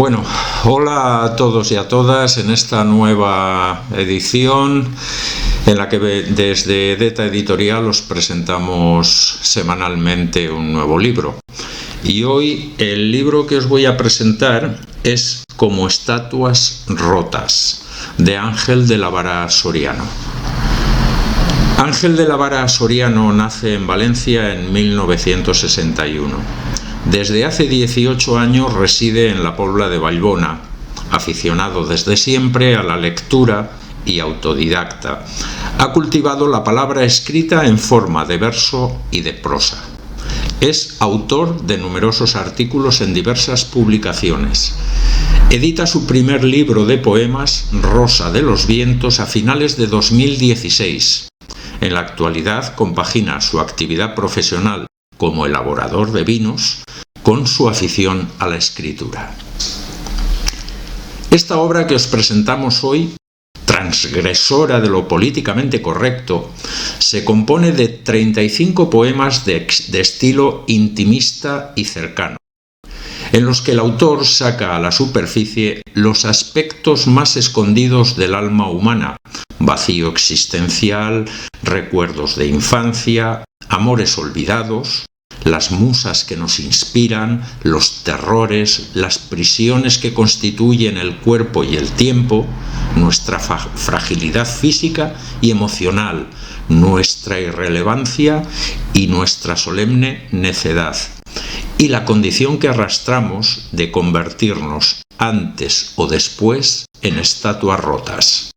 Bueno, hola a todos y a todas en esta nueva edición en la que desde Deta Editorial os presentamos semanalmente un nuevo libro. Y hoy el libro que os voy a presentar es Como estatuas rotas, de Ángel de la Vara Soriano. Ángel de la Vara Soriano nace en Valencia en 1961. Desde hace 18 años reside en la Pobla de Vallbona, aficionado desde siempre a la lectura y autodidacta. Ha cultivado la palabra escrita en forma de verso y de prosa. Es autor de numerosos artículos en diversas publicaciones. Edita su primer libro de poemas, Rosa de los Vientos, a finales de 2016. En la actualidad compagina su actividad profesional como elaborador de vinos con su afición a la escritura. Esta obra que os presentamos hoy, transgresora de lo políticamente correcto, se compone de 35 poemas de estilo intimista y cercano, en los que el autor saca a la superficie los aspectos más escondidos del alma humana: vacío existencial, recuerdos de infancia, amores olvidados, las musas que nos inspiran, los terrores, las prisiones que constituyen el cuerpo y el tiempo, nuestra fragilidad física y emocional, nuestra irrelevancia y nuestra solemne necedad, y la condición que arrastramos de convertirnos antes o después en estatuas rotas.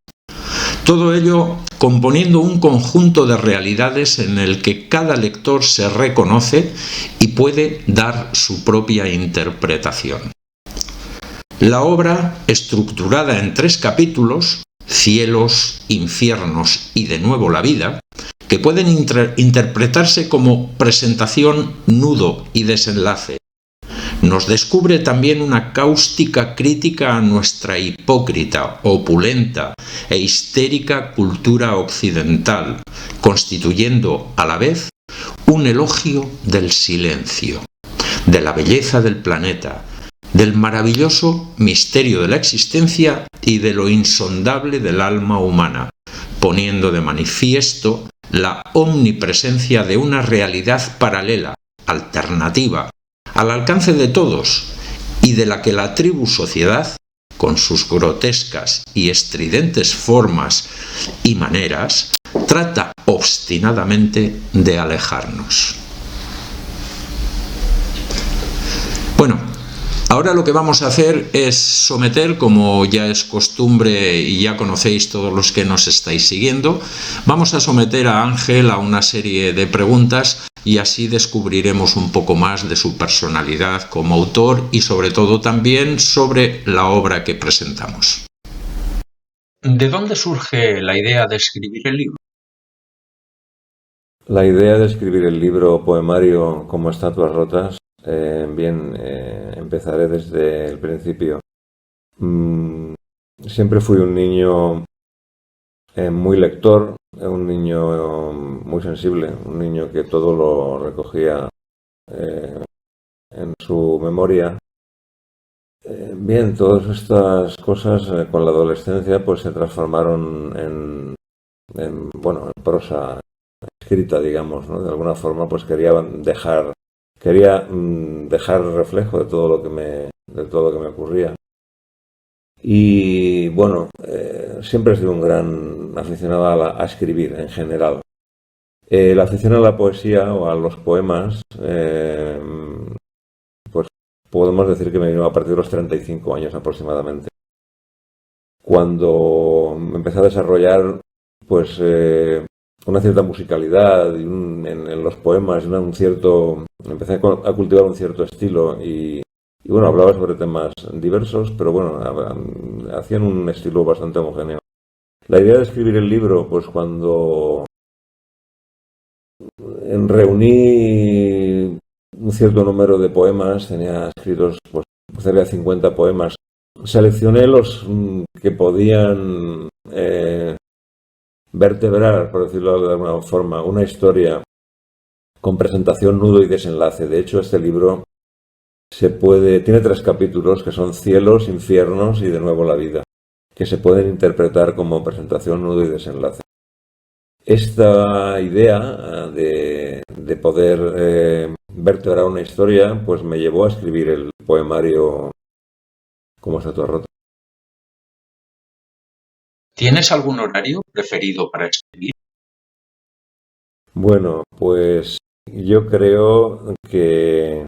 Todo ello componiendo un conjunto de realidades en el que cada lector se reconoce y puede dar su propia interpretación. La obra, estructurada en 3 capítulos, Cielos, Infiernos y de nuevo la vida, que pueden interpretarse como presentación, nudo y desenlace, nos descubre también una cáustica crítica a nuestra hipócrita, opulenta e histérica cultura occidental, constituyendo a la vez un elogio del silencio, de la belleza del planeta, del maravilloso misterio de la existencia y de lo insondable del alma humana, poniendo de manifiesto la omnipresencia de una realidad paralela, alternativa, al alcance de todos, y de la que la tribu sociedad, con sus grotescas y estridentes formas y maneras, trata obstinadamente de alejarnos. Bueno, ahora lo que vamos a hacer es someter, como ya es costumbre y ya conocéis todos los que nos estáis siguiendo, vamos a someter a Ángel a una serie de preguntas y así descubriremos un poco más de su personalidad como autor y sobre todo también sobre la obra que presentamos. ¿De dónde surge la idea de escribir el libro? La idea de escribir el libro poemario Como estatuas rotas, empezaré desde el principio. Siempre fui un niño muy lector, un niño muy sensible, un niño que todo lo recogía en su memoria. Todas estas cosas con la adolescencia pues se transformaron en prosa escrita, digamos, ¿no? De alguna forma pues quería dejar reflejo de todo lo que me ocurría. Y bueno, siempre he sido un gran aficionado a escribir en general. La afición a la poesía o a los poemas, pues podemos decir que me vino a partir de los 35 años aproximadamente. Cuando me empecé a desarrollar pues una cierta musicalidad en los poemas, empecé a cultivar un cierto estilo y bueno, hablaba sobre temas diversos, pero bueno, hacían un estilo bastante homogéneo. La idea de escribir el libro, pues cuando reuní un cierto número de poemas, tenía escritos pues cerca de 50 poemas, seleccioné los que podían vertebrar, por decirlo de alguna forma, una historia con presentación, nudo y desenlace. De hecho, este libro tiene 3 capítulos que son Cielos, Infiernos y de nuevo la vida, que se pueden interpretar como presentación, nudo y desenlace. Esta idea de poder vertebrar una historia, pues me llevó a escribir el poemario Como estatua rota. ¿Tienes algún horario preferido para escribir? Bueno, pues yo creo que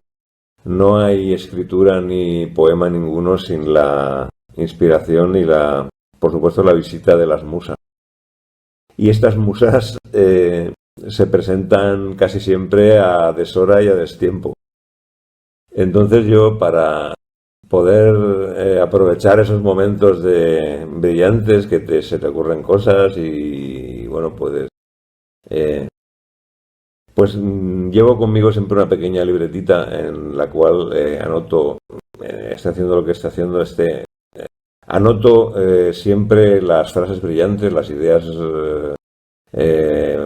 no hay escritura ni poema ninguno sin la inspiración y por supuesto, la visita de las musas. Y estas musas se presentan casi siempre a deshora y a destiempo. Entonces yo, para poder aprovechar esos momentos brillantes que se te ocurren cosas y bueno, pues llevo conmigo siempre una pequeña libretita en la cual anoto, esté haciendo lo que esté haciendo, anoto siempre las frases brillantes, las ideas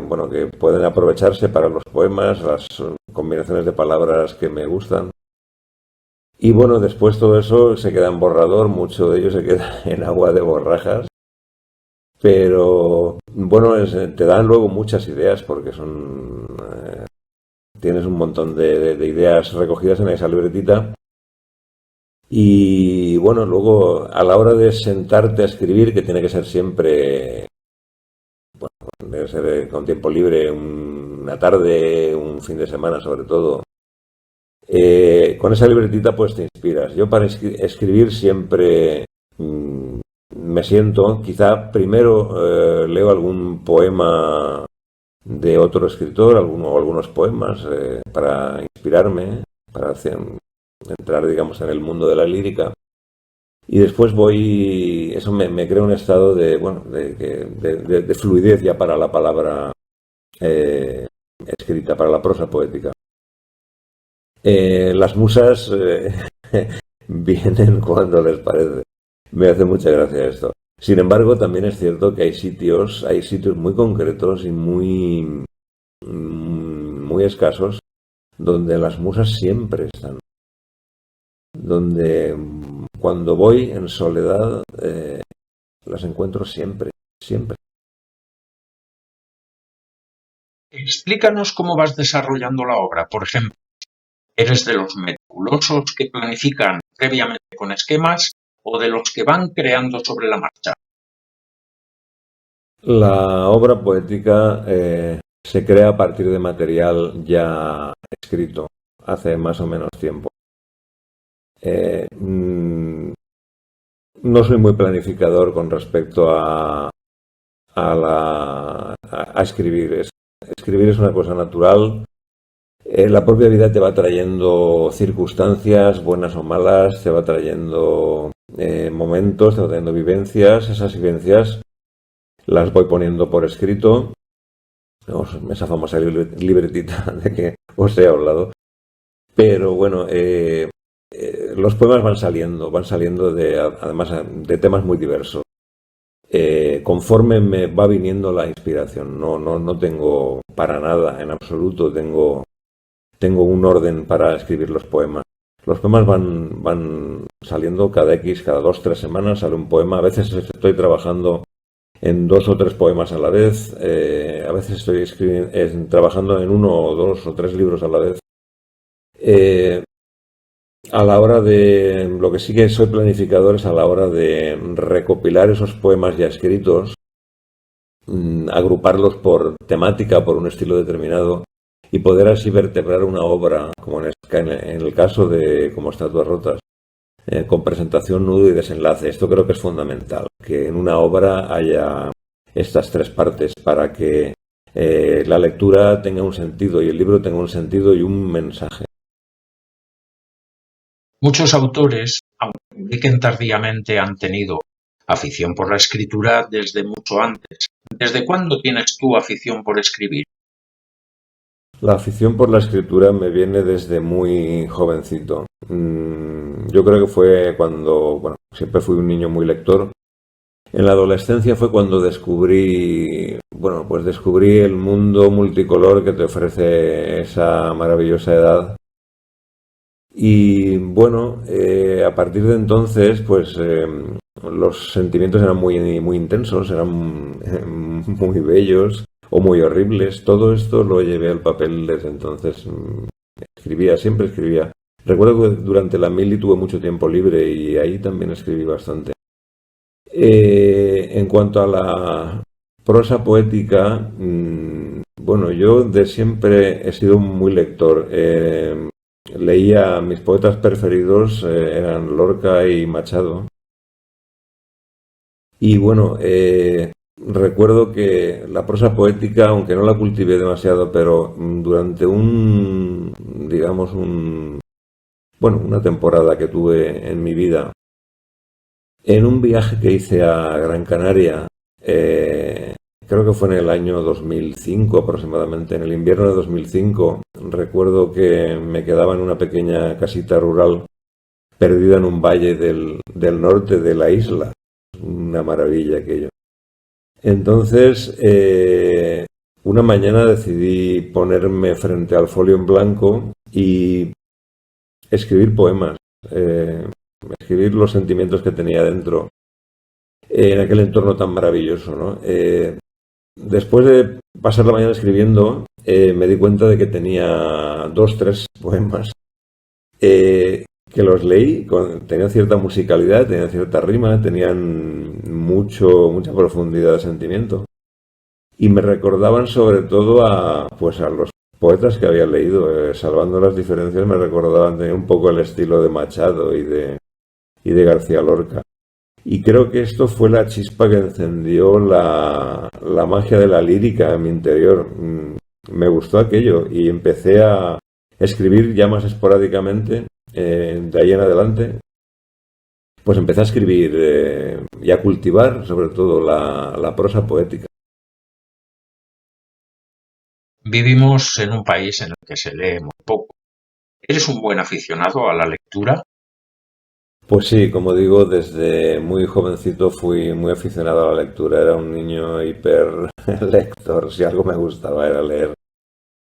bueno, que pueden aprovecharse para los poemas, las combinaciones de palabras que me gustan. Y bueno, después todo eso se queda en borrador, mucho de ello se queda en agua de borrajas. Pero bueno, te dan luego muchas ideas porque tienes un montón de ideas recogidas en esa libretita. Y bueno, luego a la hora de sentarte a escribir, que tiene que ser siempre, bueno, debe ser con tiempo libre, una tarde, un fin de semana sobre todo, con esa libretita pues te inspiras. Yo para escribir siempre me siento, quizá primero leo algún poema de otro escritor, algunos poemas para inspirarme, para entrar, digamos, en el mundo de la lírica. Y después eso me crea un estado de fluidez ya para la palabra escrita, para la prosa poética. Las musas vienen cuando les parece. Me hace mucha gracia esto. Sin embargo, también es cierto que hay sitios muy concretos y muy escasos donde las musas siempre están. Donde cuando voy en soledad las encuentro siempre, siempre. Explícanos cómo vas desarrollando la obra. Por ejemplo, ¿eres de los meticulosos que planifican previamente con esquemas o de los que van creando sobre la marcha? La obra poética se crea a partir de material ya escrito hace más o menos tiempo. No soy muy planificador con respecto a escribir. Escribir es una cosa natural. La propia vida te va trayendo circunstancias, buenas o malas, te va trayendo momentos, te va trayendo vivencias. Esas vivencias las voy poniendo por escrito. Esa famosa libretita de que os he hablado. Pero bueno, los poemas van saliendo además de temas muy diversos. Conforme me va viniendo la inspiración, no tengo para nada, en absoluto, tengo un orden para escribir los poemas. Los poemas van saliendo cada 2, 3 semanas, sale un poema. A veces estoy trabajando en 2 o 3 poemas a la vez, a veces estoy trabajando en 1 o 2 o 3 libros a la vez. A la hora lo que sí que soy planificador es a la hora de recopilar esos poemas ya escritos, agruparlos por temática, por un estilo determinado y poder así vertebrar una obra, como en el caso de Como estatuas rotas, con presentación, nudo y desenlace. Esto creo que es fundamental, que en una obra haya estas 3 partes para que la lectura tenga un sentido y el libro tenga un sentido y un mensaje. Muchos autores, aunque publiquen tardíamente, han tenido afición por la escritura desde mucho antes. ¿Desde cuándo tienes tú afición por escribir? La afición por la escritura me viene desde muy jovencito. Yo creo que fue cuando, siempre fui un niño muy lector. En la adolescencia fue cuando descubrí el mundo multicolor que te ofrece esa maravillosa edad. Y bueno, a partir de entonces, pues los sentimientos eran muy intensos, eran muy bellos o muy horribles. Todo esto lo llevé al papel desde entonces. Escribía, siempre escribía. Recuerdo que durante la mili tuve mucho tiempo libre y ahí también escribí bastante. En cuanto a la prosa poética, bueno, yo de siempre he sido muy lector. Leía, mis poetas preferidos eran Lorca y Machado. Y bueno, recuerdo que la prosa poética, aunque no la cultivé demasiado, pero durante digamos, bueno, una temporada que tuve en mi vida, en un viaje que hice a Gran Canaria, creo que fue en el año 2005 aproximadamente, en el invierno de 2005, recuerdo que me quedaba en una pequeña casita rural perdida en un valle del norte de la isla. Una maravilla aquello. Entonces, una mañana decidí ponerme frente al folio en blanco y escribir poemas, eh, escribir los sentimientos que tenía dentro en aquel entorno tan maravilloso, ¿no? Después de pasar la mañana escribiendo, me di cuenta de que tenía dos, tres poemas que los leí, tenían cierta musicalidad, tenían cierta rima, tenían mucha profundidad de sentimiento y me recordaban sobre todo pues a los poetas que había leído, salvando las diferencias me recordaban de un poco el estilo de Machado y de García Lorca. Y creo que esto fue la chispa que encendió la magia de la lírica en mi interior. Me gustó aquello y empecé a escribir ya más esporádicamente. De ahí en adelante, pues empecé a escribir y a cultivar sobre todo la prosa poética. Vivimos en un país en el que se lee muy poco. ¿Eres un buen aficionado a la lectura? Pues sí, como digo, desde muy jovencito fui muy aficionado a la lectura. Era un niño hiper lector. Si algo me gustaba era leer.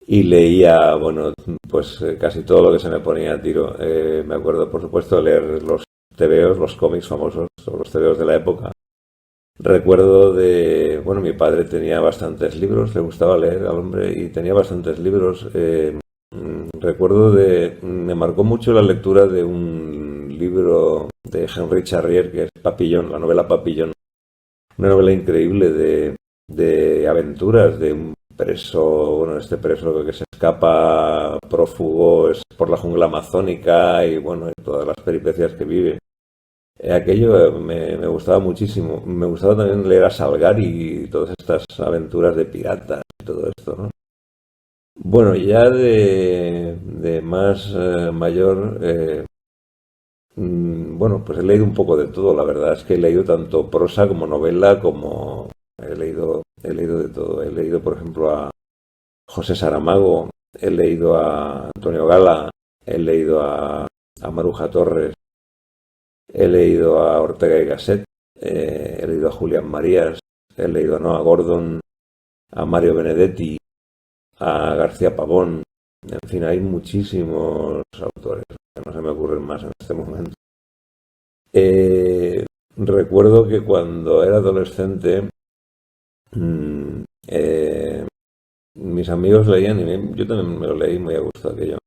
Y leía, bueno, pues casi todo lo que se me ponía a tiro. Me acuerdo, por supuesto, de leer los tebeos, los cómics famosos, o los tebeos de la época. Recuerdo bueno, mi padre tenía bastantes libros, le gustaba leer al hombre y tenía bastantes libros. Recuerdo me marcó mucho la lectura de un libro de Henri Charrier, que es Papillon, la novela Papillon. Una novela increíble de aventuras de un preso, bueno, este preso que se escapa prófugo es por la jungla amazónica y bueno, y todas las peripecias que vive. Aquello me gustaba muchísimo. Me gustaba también leer a Salgari y todas estas aventuras de piratas y todo esto, ¿no? Bueno, ya de más mayor, bueno, pues he leído un poco de todo. La verdad es que he leído tanto prosa como novela, como he leído de todo. He leído, por ejemplo, a José Saramago, he leído a Antonio Gala, he leído a Maruja Torres. He leído a Ortega y Gasset, he leído a Julián Marías, he leído a Noah Gordon, a Mario Benedetti, a García Pavón. En fin, hay muchísimos autores, que no se me ocurren más en este momento. Recuerdo que cuando era adolescente, mm, eh, mis amigos leían y yo también me lo leí muy a gusto aquello.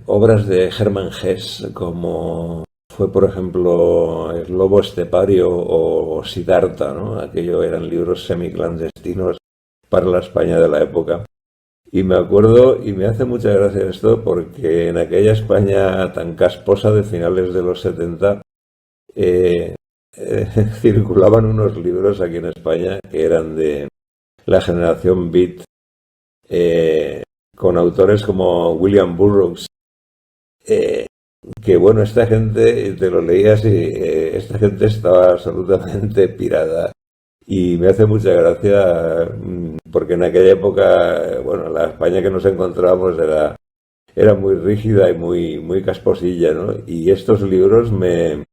Obras de Hermann Hesse, como fue, por ejemplo, El lobo estepario o Siddhartha, ¿no? Aquello eran libros semiclandestinos para la España de la época. Y me acuerdo, y me hace mucha gracia esto, porque en aquella España tan casposa de finales de los 70, eh, circulaban unos libros aquí en España que eran de la generación Beat, con autores como William Burroughs, eh, que bueno, esta gente, te lo leías y esta gente estaba absolutamente pirada. Y me hace mucha gracia porque en aquella época, bueno, la España que nos encontrábamos era muy rígida y muy casposilla, ¿no? Y estos libros me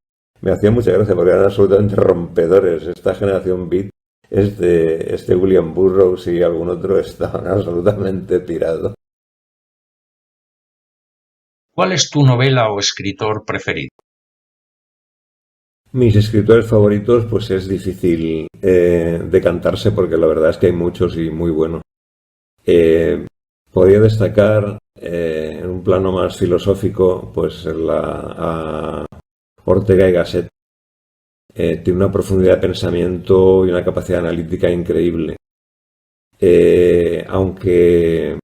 hacían mucha gracia porque eran absolutamente rompedores. Esta generación Beat, este William Burroughs y algún otro estaban absolutamente pirados. ¿Cuál es tu novela o escritor preferido? Mis escritores favoritos, pues es difícil decantarse porque la verdad es que hay muchos y muy buenos. Eh, Podría destacar en un plano más filosófico, pues a Ortega y Gasset. Tiene una profundidad de pensamiento y una capacidad analítica increíble. Aunque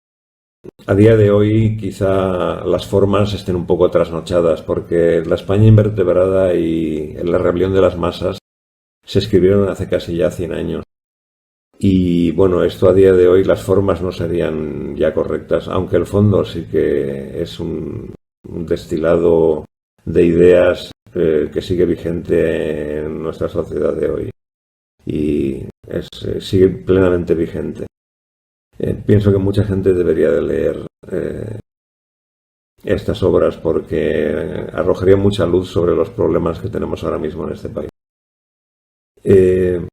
a día de hoy quizá las formas estén un poco trasnochadas, porque La España invertebrada y La rebelión de las masas se escribieron hace casi ya 100 años. Y bueno, esto a día de hoy las formas no serían ya correctas, aunque el fondo sí que es un destilado de ideas que sigue vigente en nuestra sociedad de hoy y sigue plenamente vigente. Pienso que mucha gente debería de leer estas obras porque arrojaría mucha luz sobre los problemas que tenemos ahora mismo en este país. Eh,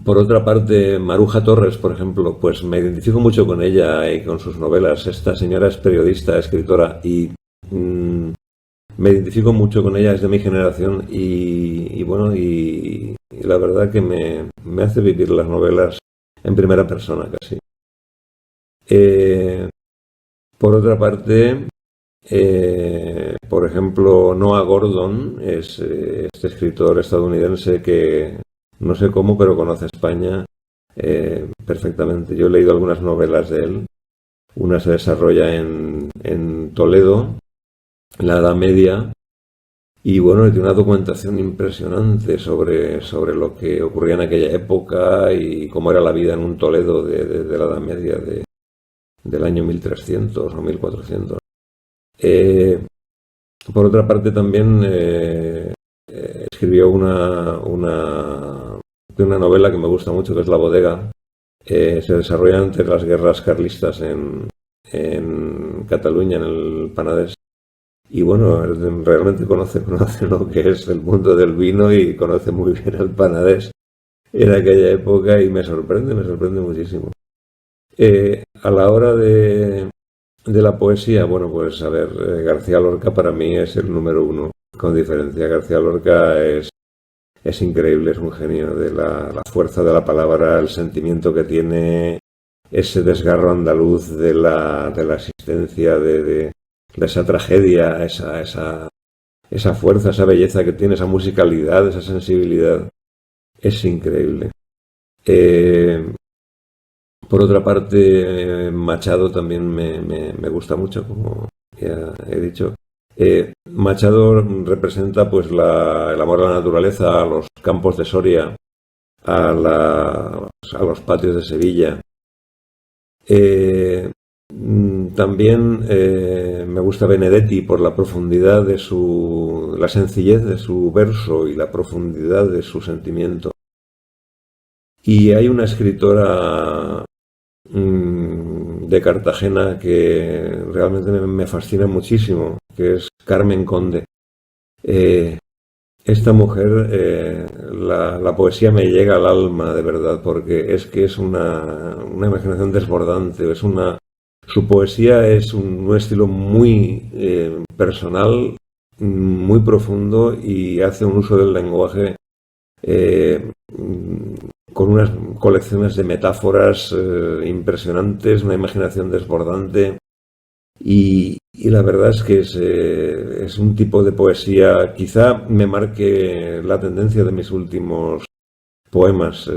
por otra parte, Maruja Torres, por ejemplo, pues me identifico mucho con ella y con sus novelas. Esta señora es periodista, escritora y me identifico mucho con ella, es de mi generación y bueno, y la verdad que me hace vivir las novelas en primera persona casi. Eh, por otra parte, por ejemplo, Noah Gordon es este escritor estadounidense que no sé cómo, pero conoce España perfectamente. Yo he leído algunas novelas de él. Una se desarrolla en Toledo, en la Edad Media, y bueno, tiene una documentación impresionante sobre lo que ocurría en aquella época y cómo era la vida en un Toledo de la Edad Media del año 1300 o 1400. Por otra parte, también escribió una novela que me gusta mucho, que es La bodega. Se desarrolla entre las guerras carlistas en Cataluña, en el Penedès. Y bueno, realmente conoce lo que es el mundo del vino y conoce muy bien el Penedès en aquella época y me sorprende muchísimo. A la hora de la poesía, bueno, pues a ver, García Lorca para mí es el número uno, con diferencia. García Lorca es increíble, es un genio de la fuerza de la palabra, el sentimiento que tiene, ese desgarro andaluz de la existencia, de esa tragedia, esa fuerza, esa belleza que tiene, esa musicalidad, esa sensibilidad, es increíble. Por otra parte, Machado también me gusta mucho, como ya he dicho. Machado representa pues el amor a la naturaleza, a los campos de Soria, a los patios de Sevilla. También me gusta Benedetti por la profundidad la sencillez de su verso y la profundidad de su sentimiento. Y hay una escritora de Cartagena que realmente me fascina muchísimo, que es Carmen Conde. Esta mujer, la poesía me llega al alma de verdad, porque es que es una imaginación desbordante, su poesía es un estilo muy personal, muy profundo y hace un uso del lenguaje eh, con unas colecciones de metáforas impresionantes, una imaginación desbordante y la verdad es que es un tipo de poesía, quizá me marque la tendencia de mis últimos poemas,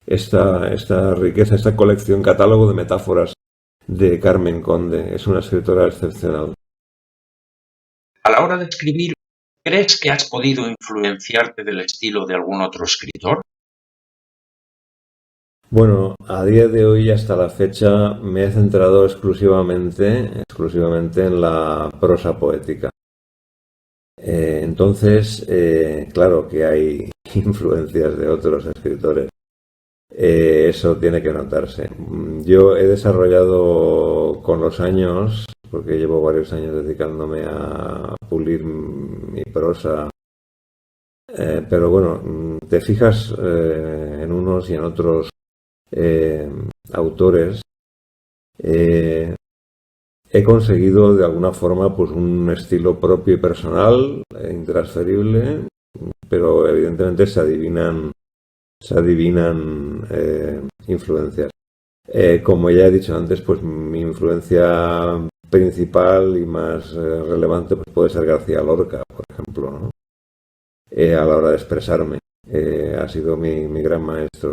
esta riqueza, esta colección, catálogo de metáforas de Carmen Conde, es una escritora excepcional. A la hora de escribir, ¿crees que has podido influenciarte del estilo de algún otro escritor? Bueno, a día de hoy hasta la fecha me he centrado exclusivamente en la prosa poética. Entonces, claro que hay influencias de otros escritores. Eso tiene que notarse. Yo he desarrollado con los años, porque llevo varios años dedicándome a pulir mi prosa, pero bueno, te fijas en unos y en otros autores, he conseguido de alguna forma pues un estilo propio y personal, intransferible, pero evidentemente se adivinan influencias. Como ya he dicho antes, pues mi influencia principal y más relevante pues puede ser García Lorca, por ejemplo, ¿no? A la hora de expresarme. Ha sido mi gran maestro.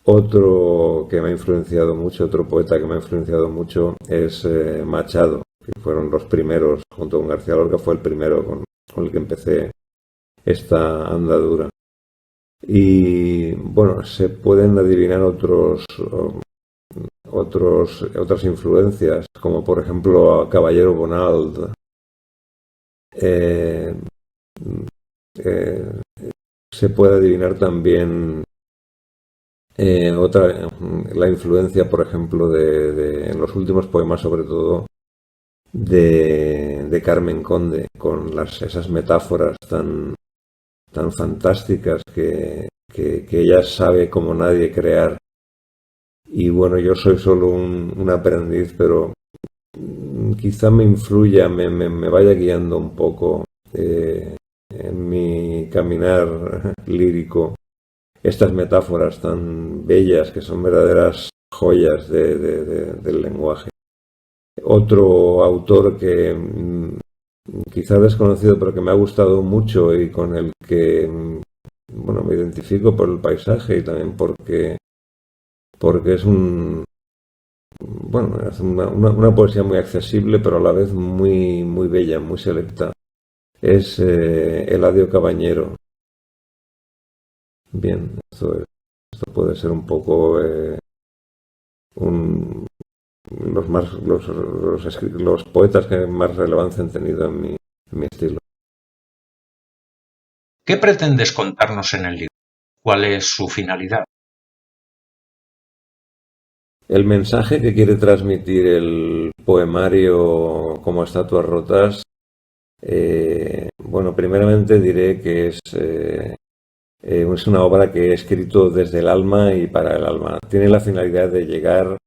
Otro que me ha influenciado mucho, otro poeta que me ha influenciado mucho es Machado, que fueron los primeros, junto con García Lorca, fue el primero con el que empecé esta andadura. Y bueno, se pueden adivinar otras influencias, como por ejemplo a Caballero Bonald. Eh, eh, Se puede adivinar también la influencia, por ejemplo, en los últimos poemas, sobre todo, de Carmen Conde, con esas metáforas tan fantásticas que ella sabe como nadie crear. Y bueno, yo soy solo un aprendiz, pero quizá me influya, me vaya guiando un poco en mi caminar lírico estas metáforas tan bellas que son verdaderas joyas del lenguaje. Otro autor que quizá desconocido pero que me ha gustado mucho y con el que bueno, me identifico por el paisaje y también porque es bueno, es una poesía muy accesible pero a la vez muy bella, muy selecta. Es Eladio Cabañero. Bien, esto puede ser un poco los poetas que más relevancia han tenido en mi estilo. ¿Qué pretendes contarnos en el libro? ¿Cuál es su finalidad? El mensaje que quiere transmitir el poemario como Estatuas Rotas, bueno, primeramente diré que es una obra que he escrito desde el alma y para el alma. Tiene la finalidad de llegar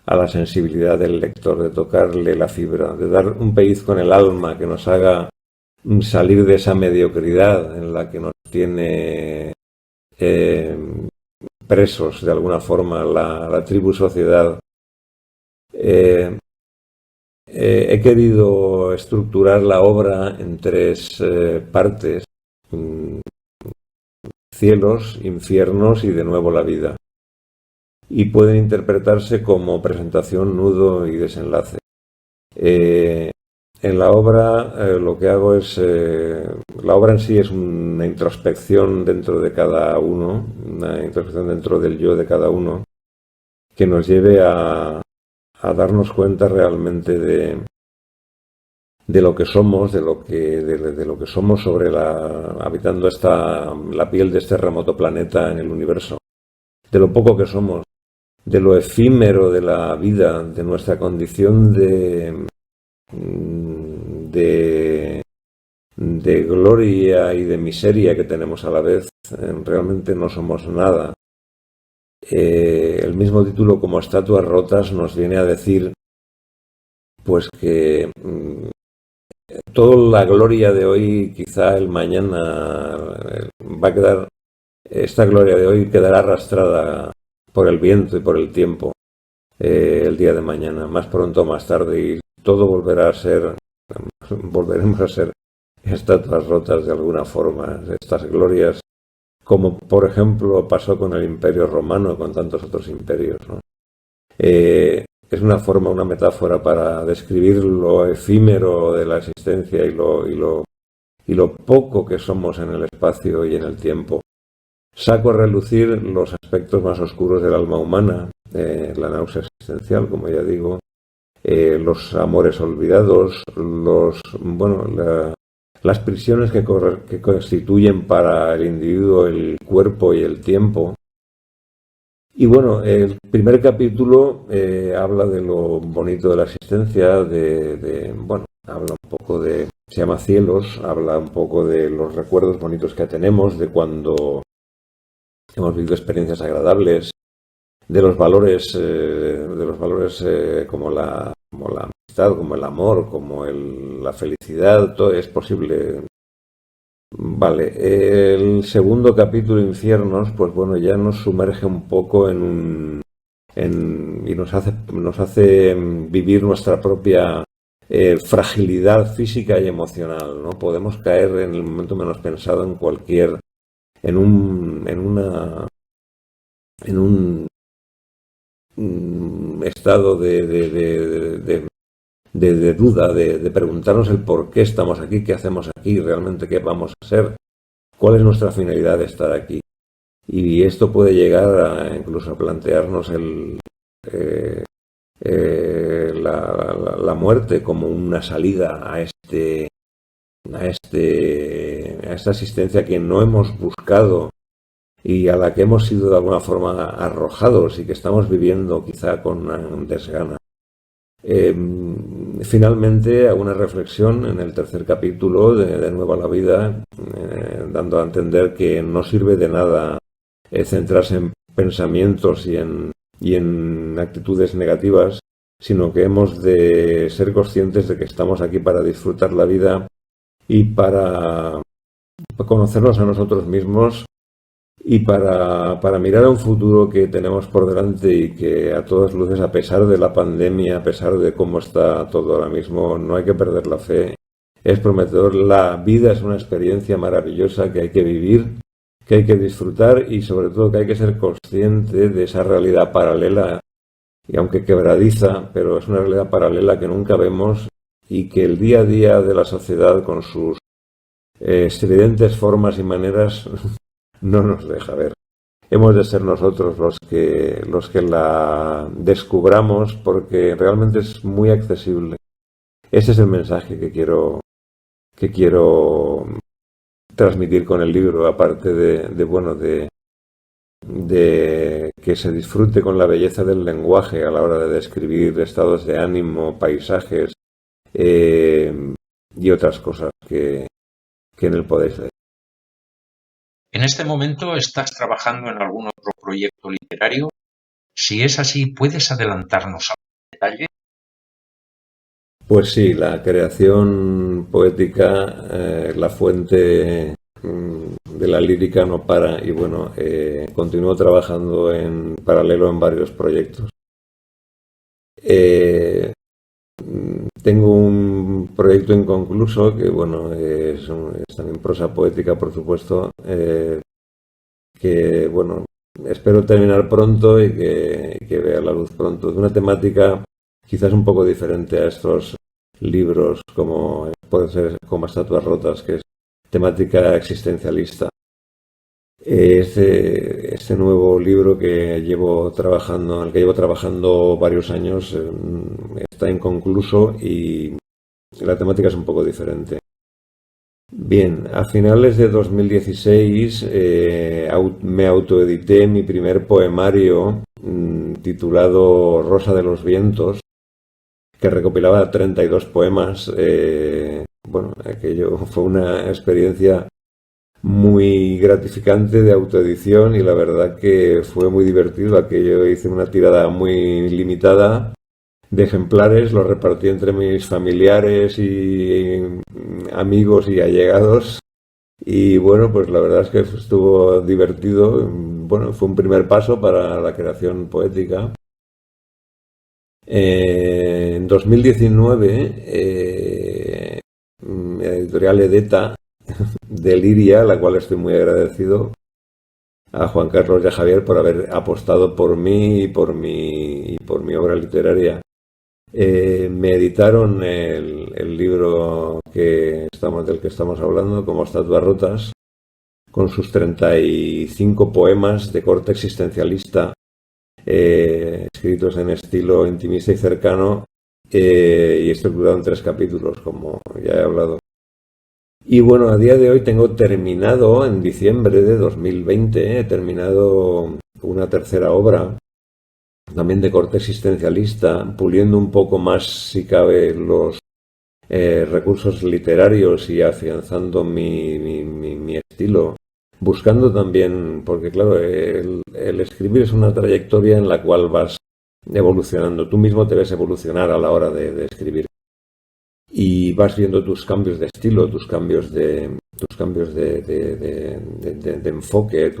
a la sensibilidad del lector, de tocarle la fibra, de dar un pellizco en el alma que nos haga salir de esa mediocridad en la que nos tiene presos de alguna forma la tribu sociedad. He querido estructurar la obra en tres partes: cielos, infiernos y de nuevo la vida. Y pueden interpretarse como presentación, nudo y desenlace. En la obra lo que hago es, la obra en sí es una introspección dentro de cada uno, una introspección dentro del yo de cada uno, que nos lleve a darnos cuenta realmente de lo que somos, de lo que somos habitando la piel de este remoto planeta en el universo, de lo poco que somos, de lo efímero de la vida, de nuestra condición de gloria y de miseria que tenemos a la vez. Realmente no somos nada. El mismo título, como Estatuas Rotas, nos viene a decir pues que toda la gloria de hoy, quizá el mañana va a quedar, esta gloria de hoy quedará arrastrada por el viento y por el tiempo el día de mañana, más pronto o más tarde, y todo volveremos a ser estatuas rotas de alguna forma, estas glorias, como por ejemplo pasó con el Imperio Romano, con tantos otros imperios, ¿no? Es una forma, una metáfora para describir lo efímero de la existencia y lo poco que somos en el espacio y en el tiempo. Saco a relucir los aspectos más oscuros del alma humana, la náusea existencial, como ya digo, los amores olvidados, las prisiones que constituyen para el individuo el cuerpo y el tiempo. Y bueno, el primer capítulo habla de lo bonito de la existencia, habla un poco se llama Cielos, habla un poco de los recuerdos bonitos que tenemos, de cuando hemos vivido experiencias agradables, de los valores como la amistad, como el amor, como la felicidad, todo es posible. Vale, el segundo capítulo, Infiernos, pues bueno, ya nos sumerge un poco y nos hace vivir nuestra propia fragilidad física y emocional, ¿no? Podemos caer en el momento menos pensado en un estado de duda, de preguntarnos el por qué estamos aquí, qué hacemos aquí, realmente qué vamos a hacer, cuál es nuestra finalidad de estar aquí. Y esto puede llegar incluso a plantearnos la muerte como una salida a esta existencia que no hemos buscado y a la que hemos sido de alguna forma arrojados y que estamos viviendo quizá con desgana. Finalmente, hago una reflexión en el tercer capítulo de Nuevo a la Vida, dando a entender que no sirve de nada centrarse en pensamientos y en actitudes negativas, sino que hemos de ser conscientes de que estamos aquí para disfrutar la vida y para conocernos a nosotros mismos y para mirar a un futuro que tenemos por delante y que a todas luces, a pesar de la pandemia, a pesar de cómo está todo ahora mismo, no hay que perder la fe. Es prometedor. La vida es una experiencia maravillosa que hay que vivir, que hay que disfrutar y sobre todo que hay que ser consciente de esa realidad paralela, y aunque quebradiza, pero es una realidad paralela que nunca vemos y que el día a día de la sociedad con sus estridentes formas y maneras no nos deja ver. Hemos de ser nosotros los que la descubramos porque realmente es muy accesible. Ese es el mensaje que quiero transmitir con el libro, aparte de que se disfrute con la belleza del lenguaje a la hora de describir estados de ánimo, paisajes y otras cosas que en él podéis leer. ¿En este momento estás trabajando en algún otro proyecto literario? Si es así, ¿puedes adelantarnos algún detalle? Pues sí, la creación poética, la fuente de la lírica no para y bueno, continúo trabajando en paralelo en varios proyectos. Tengo un proyecto inconcluso que bueno, es también prosa poética, por supuesto, que bueno, espero terminar pronto y que vea la luz pronto. De una temática quizás un poco diferente a estos libros como puede ser Como estatuas rotas, que es temática existencialista. Este nuevo libro que llevo trabajando, en el que llevo trabajando varios años, está inconcluso y la temática es un poco diferente. Bien, a finales de 2016 me autoedité mi primer poemario titulado Rosa de los Vientos, que recopilaba 32 poemas. Bueno, aquello fue una experiencia muy gratificante de autoedición y la verdad que fue muy divertido. Aquello hice una tirada muy limitada de ejemplares, los repartí entre mis familiares y amigos y allegados y bueno, pues la verdad es que estuvo divertido. Bueno, fue un primer paso para la creación poética. En 2019, editorial Edeta de Liria, a la cual estoy muy agradecido a Juan Carlos y a Javier por haber apostado por mí y por mi obra literaria. Me editaron el libro del que estamos hablando, Como estatuas rotas, con sus 35 poemas de corte existencialista, escritos en estilo intimista y cercano, y estructurado en 3 capítulos, como ya he hablado. Y bueno, a día de hoy tengo terminado, en diciembre de 2020, he terminado una tercera obra, también de corte existencialista, puliendo un poco más, si cabe, los recursos literarios y afianzando mi estilo, buscando también, porque claro, el escribir es una trayectoria en la cual vas evolucionando. Tú mismo te ves evolucionar a la hora de escribir. Y vas viendo tus cambios de estilo, tus cambios de enfoque,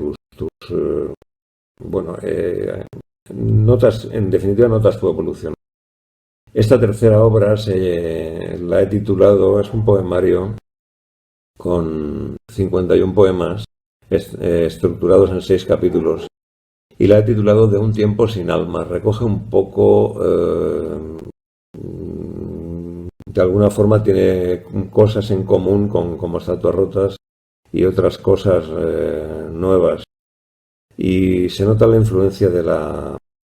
notas, en definitiva, notas tu evolución. Esta tercera obra la he titulado, es un poemario con 51 poemas estructurados en 6 capítulos, y la he titulado De un tiempo sin alma. Recoge un poco, de alguna forma tiene cosas en común con Como estatuas rotas y otras cosas nuevas. Y se nota la influencia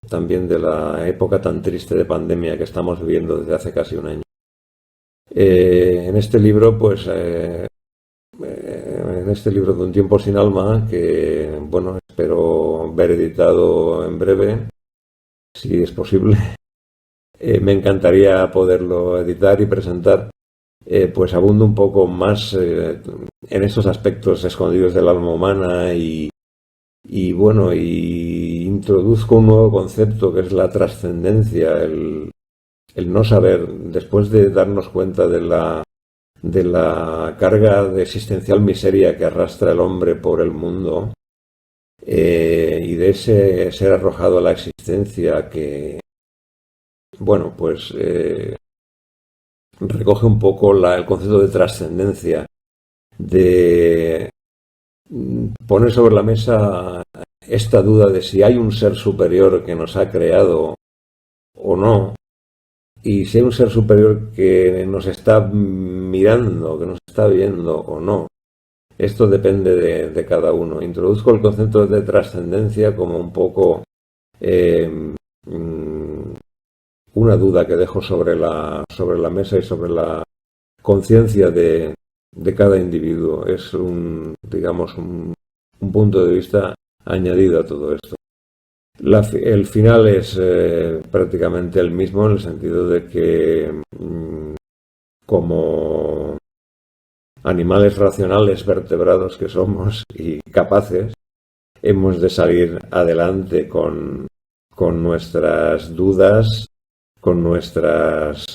también de la época tan triste de pandemia que estamos viviendo desde hace casi un año. En este libro, De un tiempo sin alma, que bueno, espero ver editado en breve, si es posible, me encantaría poderlo editar y presentar. Pues abundo un poco más en estos aspectos escondidos del alma humana y introduzco un nuevo concepto que es la trascendencia, el no saber, después de darnos cuenta de la carga de existencial miseria que arrastra el hombre por el mundo, y de ese ser arrojado a la existencia que, bueno, pues recoge un poco el concepto de trascendencia, de poner sobre la mesa esta duda de si hay un ser superior que nos ha creado o no, y si hay un ser superior que nos está mirando, que nos está viendo o no. Esto depende de cada uno. Introduzco el concepto de trascendencia como un poco una duda que dejo sobre la mesa y sobre la conciencia de cada individuo. Es un punto de vista añadido a todo esto. El final es prácticamente el mismo, en el sentido de que como animales racionales, vertebrados que somos y capaces, hemos de salir adelante con nuestras dudas, con nuestras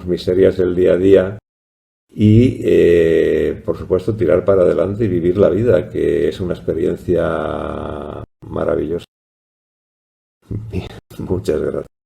miserias del día a día, y por supuesto tirar para adelante y vivir la vida, que es una experiencia maravillosa. Muchas gracias.